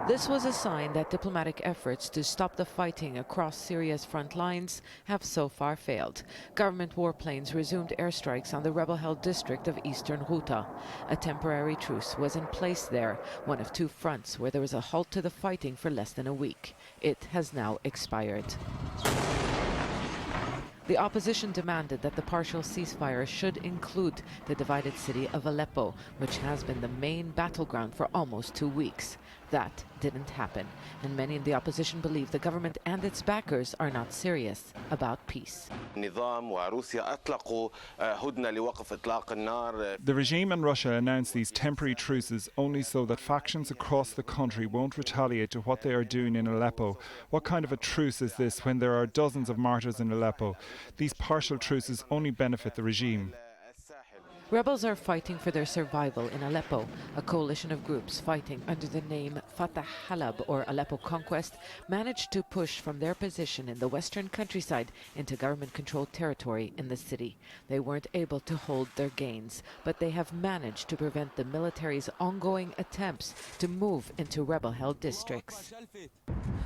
This was a sign that diplomatic efforts to stop the fighting across Syria's front lines have so far failed. Government warplanes resumed airstrikes on the rebel-held district of eastern Ghouta. A temporary truce was in place there, one of two fronts where there was a halt to the fighting for less than a week. It has now expired. The opposition demanded that the partial ceasefire should include the divided city of Aleppo, which has been the main battleground for almost 2 weeks. That didn't happen, and many in the opposition believe the government and its backers are not serious about peace. The regime and Russia announced these temporary truces only so that factions across the country won't retaliate to what they are doing in Aleppo. What kind of a truce is this when there are dozens of martyrs in Aleppo? These partial truces only benefit the regime. Rebels are fighting for their survival in Aleppo. A coalition of groups fighting under the name Fatah Halab, or Aleppo Conquest, managed to push from their position in the western countryside into government-controlled territory in the city. They weren't able to hold their gains, but they have managed to prevent the military's ongoing attempts to move into rebel-held districts.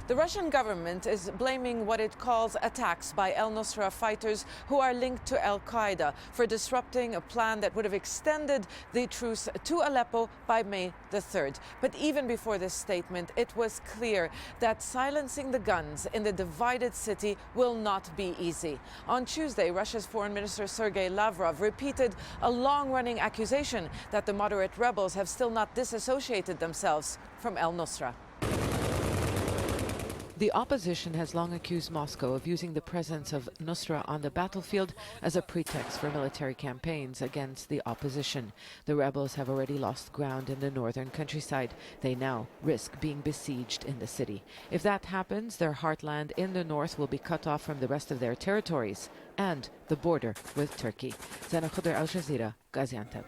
The Russian government is blaming what it calls attacks by al-Nusra fighters who are linked to al-Qaeda for disrupting a plan that would have extended the truce to Aleppo by May the 3rd. But even before this statement, it was clear that silencing the guns in the divided city will not be easy. On Tuesday, Russia's Foreign Minister Sergei Lavrov repeated a long-running accusation that the moderate rebels have still not disassociated themselves from al-Nusra. The opposition has long accused Moscow of using the presence of Nusra on the battlefield as a pretext for military campaigns against the opposition. The rebels have already lost ground in the northern countryside. They now risk being besieged in the city. If that happens, their heartland in the north will be cut off from the rest of their territories and the border with Turkey. Zeina, Khodr, Jazeera, Gaziantep.